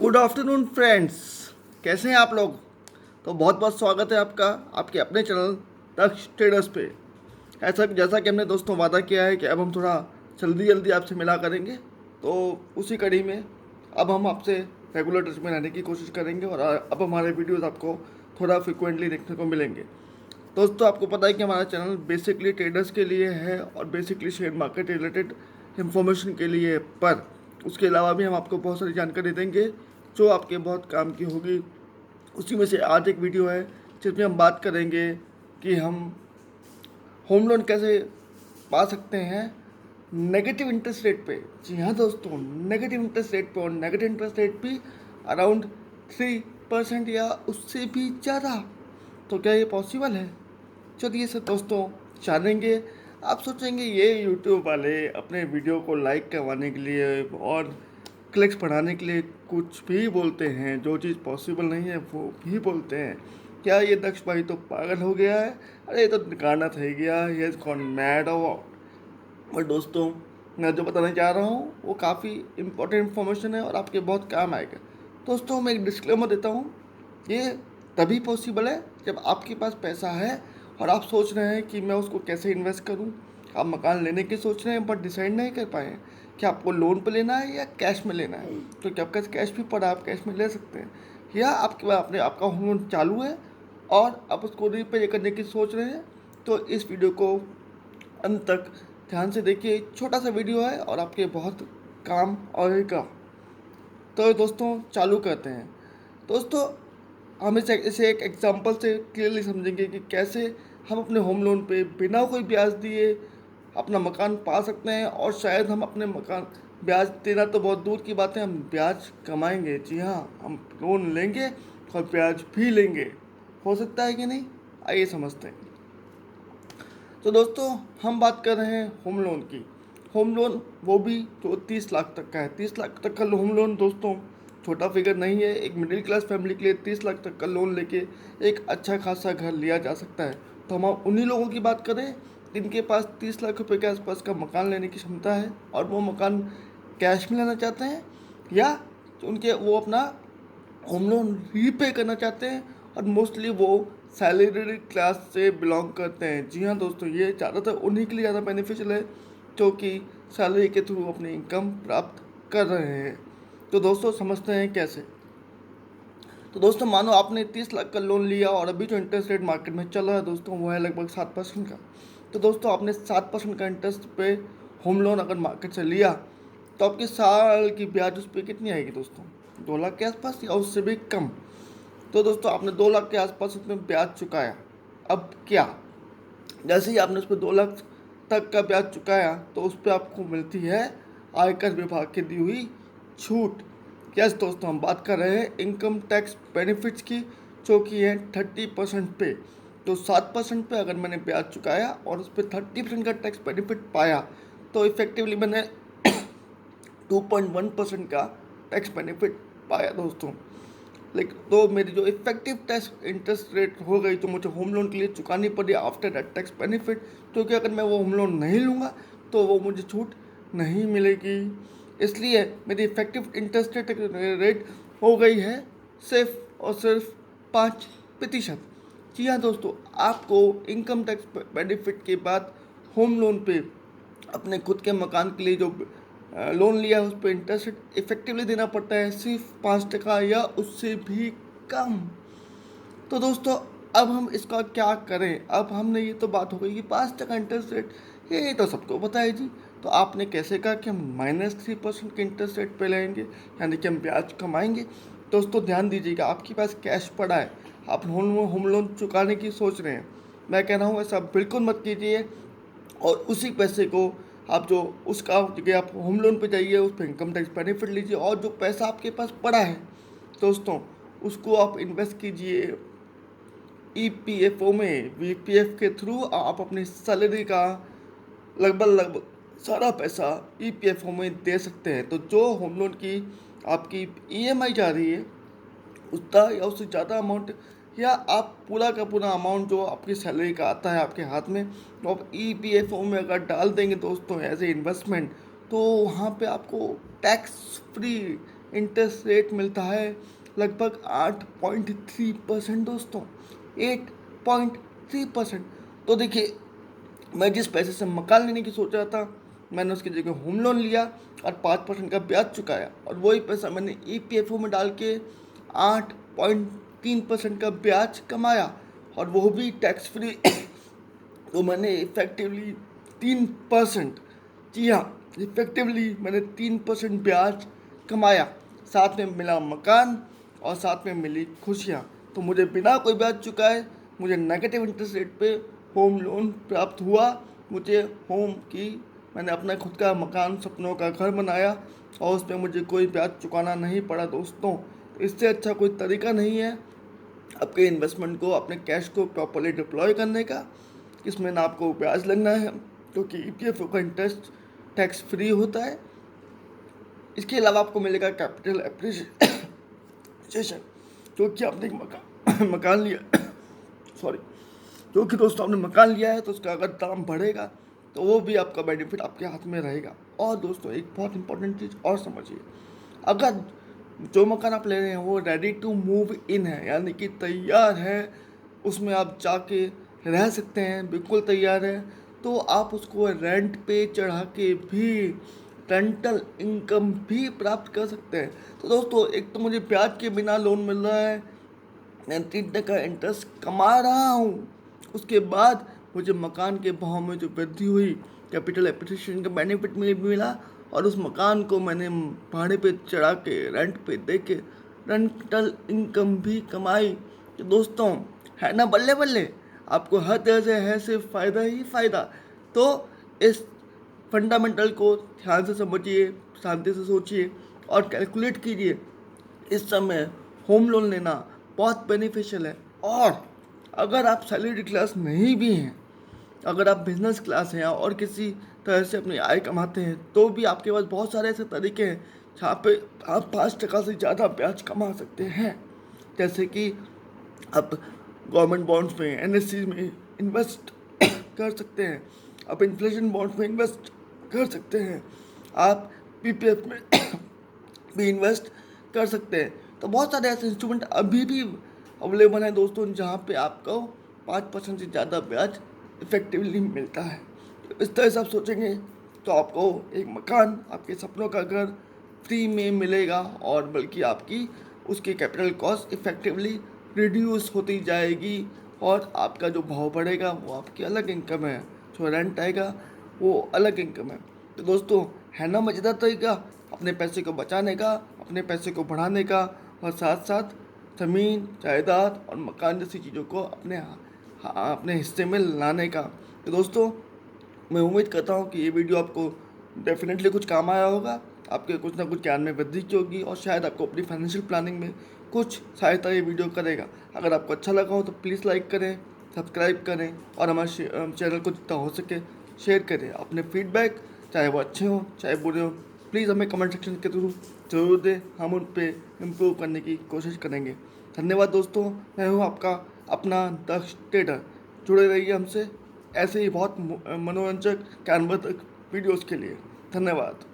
Good afternoon friends. कैसे हैं आप लोग? तो बहुत बहुत स्वागत है आपका आपके अपने चैनल दक्ष ट्रेडर्स पे। ऐसा जैसा कि हमने दोस्तों वादा किया है कि अब हम थोड़ा जल्दी जल्दी आपसे मिला करेंगे, तो उसी कड़ी में अब हम आपसे रेगुलर टच में रहने की कोशिश करेंगे और अब हमारे वीडियोस आपको थोड़ा फ्रिक्वेंटली देखने को मिलेंगे। दोस्तों, आपको पता है कि हमारा चैनल बेसिकली ट्रेडर्स के लिए है और basically share market related information के लिए है, पर उसके अलावा भी हम आपको बहुत सारी जानकारी देंगे जो आपके बहुत काम की होगी। उसी में से आज एक वीडियो है जिसमें हम बात करेंगे कि हम होम लोन कैसे पा सकते हैं नेगेटिव इंटरेस्ट रेट पे। जी हाँ दोस्तों, नेगेटिव इंटरेस्ट रेट पे, और नेगेटिव इंटरेस्ट रेट भी अराउंड 3% या उससे भी ज़्यादा। तो क्या ये पॉसिबल है? चलिए सर दोस्तों जानेंगे। आप सोचेंगे ये यूट्यूब वाले अपने वीडियो को लाइक करवाने के लिए और क्लिक्स बढ़ाने के लिए कुछ भी बोलते हैं, जो चीज़ पॉसिबल नहीं है वो भी बोलते हैं। क्या ये दक्ष भाई तो पागल हो गया है? अरे ये तो गाना થઈ गया, ही हैज़ गॉन मैड। और दोस्तों, मैं जो बताने जा रहा हूँ वो काफ़ी इम्पोर्टेंट इन्फॉर्मेशन है और आपके बहुत काम आएगा। दोस्तों, मैं एक डिस्क्लेमर देता हूँ, ये तभी पॉसिबल है जब आपके पास पैसा है और आप सोच रहे हैं कि मैं उसको कैसे इन्वेस्ट करूँ। आप मकान लेने की सोच रहे हैं बट डिसाइड नहीं कर पाए हैं कि आपको लोन पे लेना है या कैश में लेना है। तो क्या आपके पास कैश भी पड़ा, आप कैश में ले सकते हैं, या आपके पास अपने आपका होम लोन चालू है और आप उसको रीपे करने की सोच रहे हैं। तो इस वीडियो को अंत तक ध्यान से देखिए। छोटा सा वीडियो है और आपके बहुत काम आएगा। तो दोस्तों चालू करते हैं। दोस्तों, हम इसे एक एग्जांपल से क्लियरली समझेंगे कि कैसे हम अपने होम लोन पे बिना कोई ब्याज दिए अपना मकान पा सकते हैं, और शायद हम अपने मकान, ब्याज देना तो बहुत दूर की बात है, हम ब्याज कमाएंगे। जी हाँ, हम लोन लेंगे और ब्याज भी लेंगे। हो सकता है कि नहीं? आइए समझते हैं। तो दोस्तों, हम बात कर रहे हैं होम लोन की। होम लोन वो भी जो 30 लाख तक का है। 30 लाख तक का होम लोन दोस्तों छोटा फिगर नहीं है। एक मिडिल क्लास फैमिली के लिए 30 लाख तक का लोन लेके एक अच्छा खासा घर लिया जा सकता है। तो हम उन्हीं लोगों की बात करें जिनके पास 30 लाख रुपए के आसपास का मकान लेने की क्षमता है और वो मकान कैश में लेना चाहते हैं, या उनके वो अपना होम लोन रीपे करना चाहते हैं, और मोस्टली वो सैलरी क्लास से बिलोंग करते हैं। जी हाँ दोस्तों, ये ज़्यादातर उन्हीं के लिए ज़्यादा बेनिफिशियल है जो कि सैलरी के थ्रू अपनी इनकम प्राप्त कर रहे हैं। तो दोस्तों समझते हैं कैसे। तो दोस्तों, मानो आपने 30 लाख का लोन लिया और अभी जो इंटरेस्ट रेट मार्केट में चल रहा है दोस्तों वो है लगभग 7% का। तो दोस्तों, आपने 7% का इंटरेस्ट पे होम लोन अगर मार्केट से लिया तो आपकी साल की ब्याज उस पर कितनी आएगी दोस्तों? 2 लाख के आसपास या उससे भी कम। तो दोस्तों, आपने 2 लाख के आसपास उसमें ब्याज चुकाया। अब क्या, जैसे ही आपने उस पर 2 लाख तक का ब्याज चुकाया तो उस पर आपको मिलती है आयकर विभाग की दी हुई छूट। यस दोस्तों, हम बात कर रहे हैं इनकम टैक्स बेनिफिट्स की, जो कि है 30% पे। तो 7% पे अगर मैंने ब्याज चुकाया और उस पर 30% का टैक्स बेनिफिट पाया तो इफेक्टिवली मैंने 2.1% का टैक्स बेनिफिट पाया दोस्तों। लेकिन तो मेरी जो इफेक्टिव टैक्स इंटरेस्ट रेट हो गई तो मुझे होम लोन के लिए चुकानी पड़ी आफ्टर दैट टैक्स बेनिफिट, क्योंकि अगर मैं वो होम लोन नहीं लूँगा तो वो मुझे छूट नहीं मिलेगी। इसलिए मेरी इफेक्टिव इंटरेस्ट रेट हो गई है सिर्फ और सिर्फ 5%। जी हाँ दोस्तों, आपको इनकम टैक्स बेनिफिट के बाद होम लोन पे अपने खुद के मकान के लिए जो लोन लिया है उस पर इंटरेस्ट इफेक्टिवली देना पड़ता है सिर्फ 5% या उससे भी कम। तो दोस्तों, अब हम इसका क्या करें? अब हमने ये तो बात हो गई कि 5% इंटरेस्ट रेट, ये तो सबको पता है जी। तो आपने कैसे कहा कि हम -3% के इंटरेस्ट रेट पे लेंगे, यानी कि हम ब्याज कमाएंगे। दोस्तों ध्यान दीजिएगा, आपके पास कैश पड़ा है, आप होम लोन चुकाने की सोच रहे हैं, मैं कह रहा हूँ ऐसा बिल्कुल मत कीजिए। और उसी पैसे को आप जो उसका जगह आप होम लोन पे जाइए, उस पर इनकम टैक्स बेनिफिट लीजिए, और जो पैसा आपके पास पड़ा है दोस्तों उसको आप इन्वेस्ट कीजिए ईपीएफओ में। वीपीएफ के थ्रू आप अपनी सैलरी का लगभग सारा पैसा ईपीएफओ में दे सकते हैं। तो जो होम लोन की आपकी ईएमआई जा रही है उतना या उससे ज़्यादा अमाउंट, या आप पूरा का पूरा अमाउंट जो आपकी सैलरी का आता है आपके हाथ में, तो आप ईपीएफओ में अगर डाल देंगे दोस्तों एज ए इन्वेस्टमेंट, तो वहाँ पे आपको टैक्स फ्री इंटरेस्ट रेट मिलता है लगभग 8.3% दोस्तों, 8.3%। तो देखिए, मैं जिस पैसे से मकान लेने की सोच रहा था, मैंने उसकी जगह होम लोन लिया और 5% का ब्याज चुकाया, और वही पैसा मैंने EPFO में डाल के 8.3% का ब्याज कमाया, और वो भी टैक्स फ्री। तो मैंने इफेक्टिवली 3%, जी हाँ, इफेक्टिवली मैंने 3% ब्याज कमाया। साथ में मिला मकान और साथ में मिली खुशियाँ। तो मुझे बिना कोई ब्याज चुकाए मुझे नेगेटिव इंटरेस्ट रेट पे होम लोन प्राप्त हुआ। मुझे मैंने अपना खुद का मकान, सपनों का घर बनाया, और उस पर मुझे कोई ब्याज चुकाना नहीं पड़ा दोस्तों। तो इससे अच्छा कोई तरीका नहीं है आपके इन्वेस्टमेंट को, अपने कैश को प्रॉपरली डिप्लॉय करने का। इसमें ना आपको ब्याज लगना है, क्योंकि EPFO का इंटरेस्ट टैक्स फ्री होता है। इसके अलावा आपको मिलेगा कैपिटल एप्रिसिएशन, क्योंकि आपने एक मकान लिया सॉरी क्योंकि दोस्तों आपने मकान लिया है, तो उसका अगर दाम बढ़ेगा तो वो भी आपका बेनिफिट आपके हाथ में रहेगा। और दोस्तों एक बहुत इंपॉर्टेंट चीज़ और समझिए, अगर जो मकान आप ले रहे हैं वो रेडी टू मूव इन है, यानी कि तैयार है, उसमें आप जाके रह सकते हैं, बिल्कुल तैयार है, तो आप उसको रेंट पे चढ़ा के भी रेंटल इनकम भी प्राप्त कर सकते हैं। तो दोस्तों, एक तो मुझे ब्याज के बिना लोन मिल रहा है, मैं 3% का इंटरेस्ट कमा रहा हूँ, उसके बाद मुझे मकान के भाव में जो वृद्धि हुई, कैपिटल एप्रिसिएशन का बेनिफिट मिला, और उस मकान को मैंने भाड़े पे चढ़ा के, रेंट पे दे के रेंटल इनकम भी कमाई। तो दोस्तों, है ना बल्ले बल्ले, आपको हर तरह से है सिर्फ फ़ायदा ही फ़ायदा। तो इस फंडामेंटल को ध्यान से समझिए, शांति से सोचिए और कैलकुलेट कीजिए। इस समय होम लोन लेना बहुत बेनिफिशियल है। और अगर आप सैलरी क्लास नहीं भी हैं, अगर आप बिजनेस क्लास हैं और किसी तरह से अपनी आय कमाते हैं, तो भी आपके पास बहुत सारे ऐसे तरीके हैं जहाँ पे आप 5% से ज़्यादा ब्याज कमा सकते हैं। जैसे कि आप गवर्नमेंट बॉन्ड्स में, NSE में इन्वेस्ट कर सकते हैं, आप इन्फ्लेशन बॉन्ड्स में इन्वेस्ट कर सकते हैं, आप PPF में भी इन्वेस्ट कर सकते हैं। तो बहुत सारे ऐसे इंस्ट्रूमेंट अभी भी अवेलेबल हैं दोस्तों, जहाँ पे आपको 5% से ज़्यादा ब्याज इफेक्टिवली मिलता है। तो इस तरह से आप सोचेंगे तो आपको एक मकान, आपके सपनों का घर फ्री में मिलेगा, और बल्कि आपकी उसकी कैपिटल कॉस्ट इफेक्टिवली रिड्यूस होती जाएगी, और आपका जो भाव बढ़ेगा वो आपकी अलग इनकम है, जो रेंट आएगा वो अलग इनकम है। तो दोस्तों, है ना मज़ेदार तरीका अपने पैसे को बचाने का, अपने पैसे को बढ़ाने का, और साथ साथ ज़मीन, जायदाद और मकान जैसी चीज़ों को अपने हिस्से में लाने का। तो दोस्तों, मैं उम्मीद करता हूँ कि ये वीडियो आपको डेफिनेटली कुछ काम आया होगा, आपके कुछ ना कुछ ज्ञान में वृद्धि की होगी, और शायद आपको अपनी फाइनेंशियल प्लानिंग में कुछ सहायता ये वीडियो करेगा। अगर आपको अच्छा लगा हो तो प्लीज़ लाइक करें, सब्सक्राइब करें, और हमारे चैनल को जितना हो सके शेयर करें। अपने फीडबैक, चाहे वो अच्छे हों चाहे बुरे हों, प्लीज़ हमें कमेंट सेक्शन के थ्रू जरूर दें, हम उन पर इम्प्रूव करने की कोशिश करेंगे। धन्यवाद दोस्तों, मैं हूँ आपका अपना दक्ष ट्रेडर। जुड़े रहिए हमसे ऐसे ही बहुत मनोरंजक ज्ञानवर्धक वीडियोज़ के लिए। धन्यवाद।